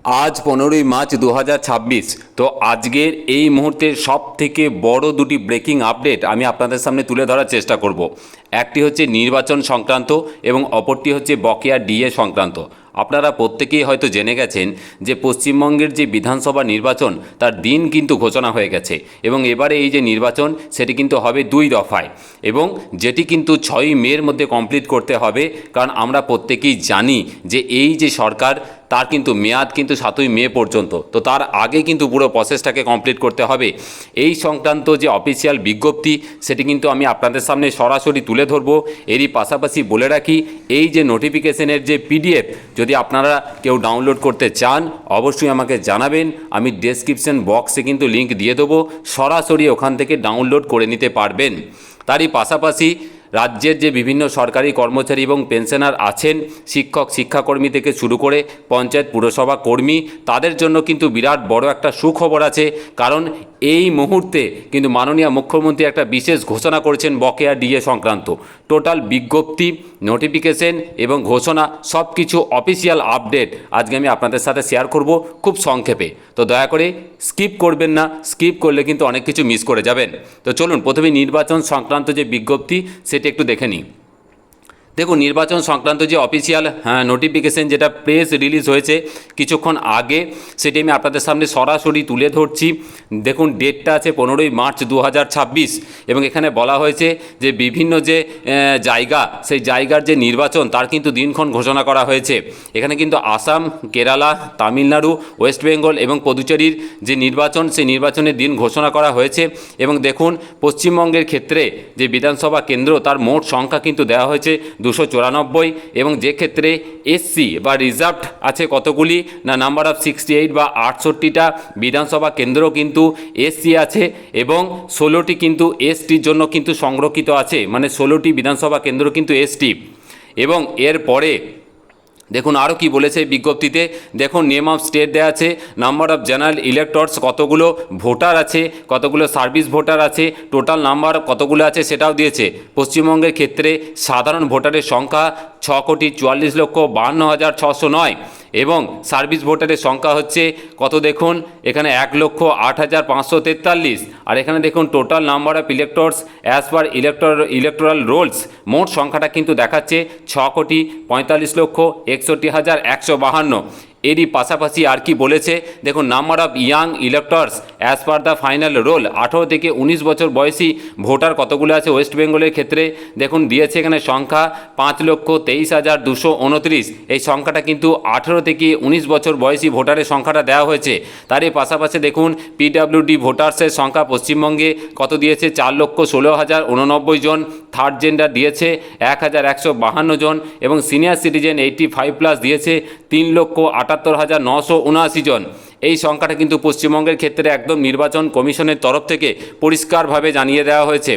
আজ 15ই মার্চ 2026। তো আজকের এই মুহূর্তের সব থেকে বড় দুটি ব্রেকিং আপডেট আমি আপনাদের সামনে তুলে ধরার চেষ্টা করব। একটি হচ্ছে নির্বাচন সংক্রান্ত এবং অপরটি হচ্ছে বকেয়া ডিএ সংক্রান্ত। আপনারা প্রত্যেকেই হয়তো জেনে গেছেন যে পশ্চিমবঙ্গের যে বিধানসভা নির্বাচন তার দিন কিন্তু ঘোষণা হয়ে গেছে এবং এবারে এই যে নির্বাচন সেটি কিন্তু হবে 2 দফায় এবং যেটি কিন্তু 6ই মের মধ্যে কমপ্লিট করতে হবে। কারণ আমরা প্রত্যেকেই জানি যে এই যে সরকার তার কিন্তু মেয়াদ কিন্তু 7ই মে পর্যন্ত, তো তার আগে কিন্তু পুরো প্রসেসটাকে কমপ্লিট করতে হবে। এই সংক্রান্ত যে অফিসিয়াল বিজ্ঞপ্তি সেটি কিন্তু আমি আপনাদের সামনে সরাসরি তুলে ধরবো। এরই পাশাপাশি বলে রাখি, এই যে নোটিফিকেশনের যে পিডিএফ যদি আপনারা কেউ ডাউনলোড করতে চান অবশ্যই আমাকে জানাবেন। আমি ডেসক্রিপশন বক্সে কিন্তু লিঙ্ক দিয়ে দেবো, সরাসরি ওখান থেকে ডাউনলোড করে নিতে পারবেন। তারই পাশাপাশি রাজ্যের যে বিভিন্ন সরকারি কর্মচারী এবং পেনশনার আছেন, শিক্ষক শিক্ষাকর্মী থেকে শুরু করে পঞ্চায়েত পুরসভা কর্মী, তাদের জন্য কিন্তু বিরাট বড় একটা সুখবর আছে। কারণ এই মুহূর্তে কিন্তু মাননীয় মুখ্যমন্ত্রী একটা বিশেষ ঘোষণা করেছেন বকেয়া ডিএ সংক্রান্ত। টোটাল বিজ্ঞপ্তি, নোটিফিকেশন এবং ঘোষণা সব কিছু অফিসিয়াল আপডেট আজকে আমি আপনাদের সাথে শেয়ার করব খুব সংক্ষেপে। তো দয়া করে স্কিপ করবেন না, স্কিপ করলে কিন্তু অনেক কিছু মিস করে যাবেন। তো চলুন প্রথমে নির্বাচন সংক্রান্ত যে বিজ্ঞপ্তি সেটি একটু দেখে নিই। দেখুন, নির্বাচন সংক্রান্ত যে অফিসিয়াল নোটিফিকেশন যেটা প্রেস রিলিজ হয়েছে কিছুক্ষণ আগে, সেটি আমি আপনাদের সামনে সরাসরি তুলে ধরছি। দেখুন, ডেটটা আছে 15ই মার্চ 2026 এবং এখানে বলা হয়েছে যে বিভিন্ন যে জায়গা, সেই জায়গার যে নির্বাচন তার কিন্তু দিনক্ষণ ঘোষণা করা হয়েছে। এখানে কিন্তু আসাম, কেরালা, তামিলনাড়ু, ওয়েস্ট বেঙ্গল এবং পুদুচেরির যে নির্বাচন সেই নির্বাচনের দিন ঘোষণা করা হয়েছে। এবং দেখুন, পশ্চিমবঙ্গের ক্ষেত্রে যে বিধানসভা কেন্দ্র তার মোট সংখ্যা কিন্তু দেওয়া হয়েছে 294 এবং যে ক্ষেত্রে এসসি বা রিজার্ভড আছে কতগুলি না নাম্বার অফ 68 বা 68টা বিধানসভা কেন্দ্র কিন্তু এসসি আছে এবং 16টি কিন্তু এসটির জন্য কিন্তু সংরক্ষিত আছে, মানে 16টি বিধানসভা কেন্দ্র কিন্তু এসটি। এবং এরপরে দেখুন আরও কি বলেছে বিজ্ঞপ্তিতে। দেখুন, নেম অফ স্টেট দেওয়া আছে, নাম্বার অফ জেনারেল ইলেক্টরস কতগুলো ভোটার আছে, কতগুলো সার্ভিস ভোটার আছে, টোটাল নাম্বার কতগুলো আছে সেটাও দিয়েছে। পশ্চিমবঙ্গের ক্ষেত্রে সাধারণ ভোটারের সংখ্যা 6,44,52,609 এবং সার্ভিস ভোটারের সংখ্যা হচ্ছে কত দেখুন, এখানে 1,08,543। আর এখানে দেখুন total number of electors as per electoral Rolle's মোট সংখ্যাটা কিন্তু দেখাচ্ছে 6,45,61,152। এরই পাশাপাশি আর কি বলেছে দেখুন, number of young electors as per the final role 18 থেকে 19 বছর বয়সী ভোটার কতগুলো আছে ওয়েস্ট বেঙ্গলের ক্ষেত্রে দেখুন দিয়েছে এখানে সংখ্যা 5,23,229। এই সংখ্যাটা কিন্তু 18 থেকে 19 বছর বয়সী ভোটারের সংখ্যাটা দেওয়া হয়েছে। তারই পাশাপাশি দেখুন পিডাব্লিউডি ভোটার্সের সংখ্যা পশ্চিমবঙ্গে কত দিয়েছে 4,16,089 জন, থার্ড জেন্ডার দিয়েছে 1,152 জন এবং সিনিয়র সিটিজেন 85+ দিয়েছে 3,78,979 জন। এই সংখ্যাটা কিন্তু পশ্চিমবঙ্গের ক্ষেত্রে একদম নির্বাচন কমিশনের তরফ থেকে পরিষ্কারভাবে জানিয়ে দেওয়া হয়েছে।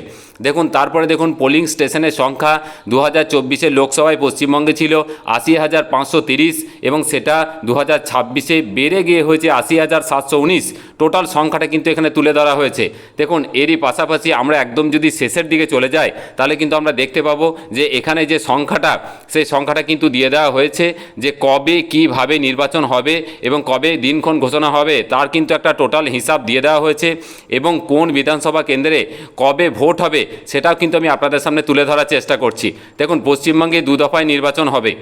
দেখুন তারপরে দেখুন পোলিং স্টেশনের সংখ্যা 2024 লোকসভায় পশ্চিমবঙ্গে ছিল 80,530 এবং সেটা 2026 বেড়ে গিয়ে হয়েছে 80,719। টোটাল সংখ্যাটা কিন্তু এখানে তুলে ধরা হয়েছে। দেখুন এরই পাশাপাশি আমরা একদম যদি শেষের দিকে চলে যাই তাহলে কিন্তু আমরা দেখতে পাবো যে এখানে যে সংখ্যাটা সেই সংখ্যাটা কিন্তু দিয়ে দেওয়া হয়েছে যে কবে কিভাবে নির্বাচন হবে এবং কবে দিনক্ষণ ঘোষণা হবে তার কিন্তু একটা টোটাল হিসাব দিয়ে দেওয়া হয়েছে এবং কোন বিধানসভা কেন্দ্রে কবে ভোট হবে সেটাও কিন্তু আমি আপনাদের সামনে তুলে ধরার চেষ্টা করছি। দেখুন পশ্চিমবঙ্গে 2 দফায় নির্বাচন হবে,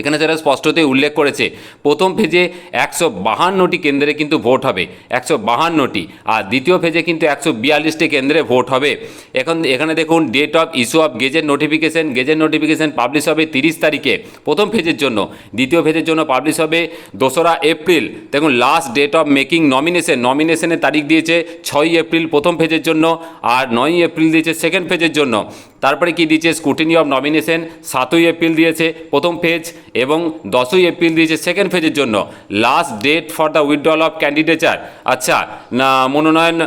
এখানে যারা স্পষ্টতই উল্লেখ করেছে প্রথম ফেজে 152টি কেন্দ্রে কিন্তু ভোট হবে, 152টি, আর দ্বিতীয় ফেজে কিন্তু 142টি কেন্দ্রে ভোট হবে। এখানে দেখুন date of issue of gazette notification publish হবে 30 তারিখে প্রথম ফেজের জন্য, দ্বিতীয় ফেজের জন্য পাবলিশ হবে 2রা এপ্রিল। দেখুন লাস্ট ডেট অফ মেকিং নমিনেশনের তারিখ দিয়েছে 6ই এপ্রিল প্রথম ফেজের জন্য আর 9ই এপ্রিল দিয়েছে সেকেন্ড ফেজের জন্য। তারপরে কি দিয়েছে স্ক্রুটিনি অফ নমিনেশন 7ই এপ্রিল দিয়েছে প্রথম ফেজ এবং 10ই এপ্রিল দিয়েছে সেকেন্ড ফেজের জন্য। Last date for the withdrawal of candidature, আচ্ছা না মনোনয়ন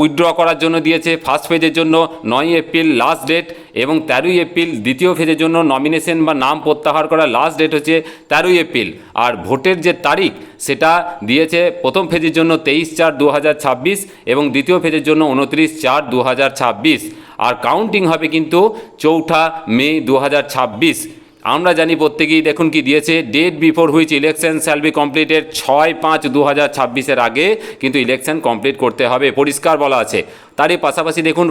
উইথড্র করার জন্য দিয়েছে ফার্স্ট ফেজের জন্য 9ই এপ্রিল লাস্ট ডেট এবং 13ই এপ্রিল দ্বিতীয় ফেজের জন্য নমিনেশন বা নাম প্রত্যাহার করার লাস্ট ডেট হচ্ছে 13ই এপ্রিল। আর ভোটের যে তারিখ সেটা দিয়েছে প্রথম ফেজের জন্য 23/4/2026 এবং দ্বিতীয় ফেজের জন্য 29/4/2026। আর কাউন্টিং হবে কিন্তু 4 মে 2026। আমরা জানি প্রত্যেকেই দেখুন কি দিয়েছে, date before which election shall be completed 6/5/2026 আগে কিন্তু ইলেকশন কমপ্লিট করতে হবে, পরিষ্কার বলা আছে। তারই পাশাপাশি দেখুন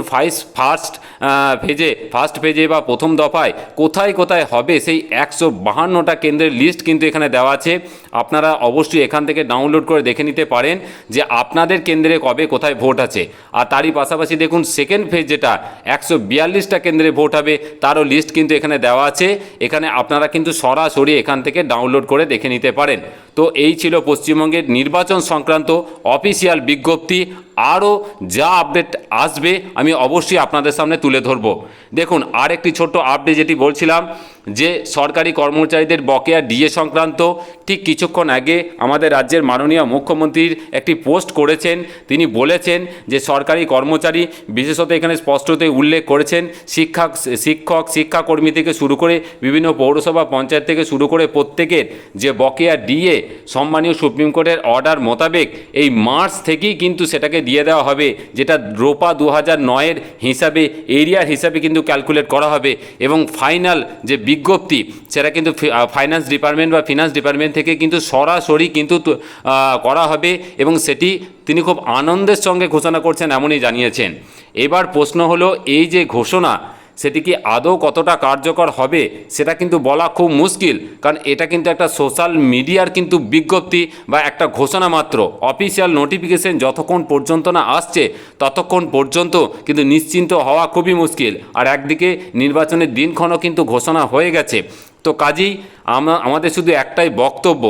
ফার্স্ট ফেজে বা প্রথম দফায় কোথায় কোথায় হবে সেই 152টা কেন্দ্রের লিস্ট কিন্তু এখানে দেওয়া আছে। আপনারা অবশ্যই এখান থেকে ডাউনলোড করে দেখে নিতে পারেন যে আপনাদের কেন্দ্রে কবে কোথায় ভোট আছে। আর তারই পাশাপাশি দেখুন সেকেন্ড ফেজ যেটা 142টা কেন্দ্রে ভোট হবে তারও লিস্ট কিন্তু এখানে দেওয়া আছে। এখানে আপনারা কিন্তু সরাসরি এখান থেকে ডাউনলোড করে দেখে নিতে পারেন। তো এই ছিল পশ্চিমবঙ্গের নির্বাচন সংক্রান্ত অফিসিয়াল বিজ্ঞপ্তি। আরও যা আপডেট আসবে আমি অবশ্যই আপনাদের সামনে তুলে ধরব। দেখুন আর একটি ছোট্ট আপডেট যেটি বলছিলাম যে সরকারি কর্মচারীদের বকেয়া ডিএ সংক্রান্ত ঠিক কিছুক্ষণ আগে আমাদের রাজ্যের মাননীয় মুখ্যমন্ত্রীর একটি পোস্ট করেছেন। তিনি বলেছেন যে সরকারি কর্মচারী, বিশেষত এখানে স্পষ্টতই উল্লেখ করেছেন শিক্ষাকর্মী থেকে শুরু করে বিভিন্ন পৌরসভা পঞ্চায়েত থেকে শুরু করে প্রত্যেকের যে বকেয়া ডিএ সম্মানীয় সুপ্রিম কোর্টের অর্ডার মোতাবেক এই মার্চ থেকেই কিন্তু সেটাকে দিয়ে দেওয়া হবে, যেটা রোপা 2009-এর হিসাবে এরিয়ার হিসাবে কিন্তু ক্যালকুলেট করা হবে। এবং ফাইনাল যে বিজ্ঞপ্তি সেটা কিন্তু ফিনান্স ডিপার্টমেন্ট থেকে কিন্তু সরাসরি কিন্তু করা হবে এবং সেটি তিনি খুব আনন্দের সঙ্গে ঘোষণা করছেন এমনই জানিয়েছেন। এবার প্রশ্ন হলো এই যে ঘোষণা সেটি কি আদৌ কতটা কার্যকর হবে সেটা কিন্তু বলা খুব মুশকিল, কারণ এটা কিন্তু একটা সোশ্যাল মিডিয়ার কিন্তু বিজ্ঞপ্তি বা একটা ঘোষণা মাত্র। অফিসিয়াল নোটিফিকেশন যতক্ষণ পর্যন্ত না আসছে ততক্ষণ পর্যন্ত কিন্তু নিশ্চিন্ত হওয়া খুবই মুশকিল। আর একদিকে নির্বাচনের দিনক্ষণও কিন্তু ঘোষণা হয়ে গেছে। তো কাজেই আমাদের শুধু একটাই বক্তব্য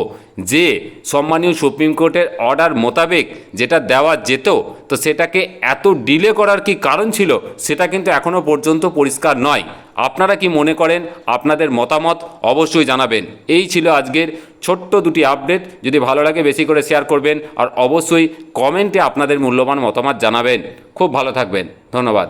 যে সম্মানীয় সুপ্রিম কোর্টের অর্ডার মোতাবেক যেটা দেওয়া যেত তো সেটাকে এত ডিলে করার কি কারণ ছিল সেটা কিন্তু এখনও পর্যন্ত পরিষ্কার নয়। আপনারা কি মনে করেন? আপনাদের মতামত অবশ্যই জানাবেন। এই ছিল আজকের ছোট্ট দুটি আপডেট। যদি ভালো লাগে বেশি করে শেয়ার করবেন আর অবশ্যই কমেন্টে আপনাদের মূল্যবান মতামত জানাবেন। খুব ভালো থাকবেন, ধন্যবাদ।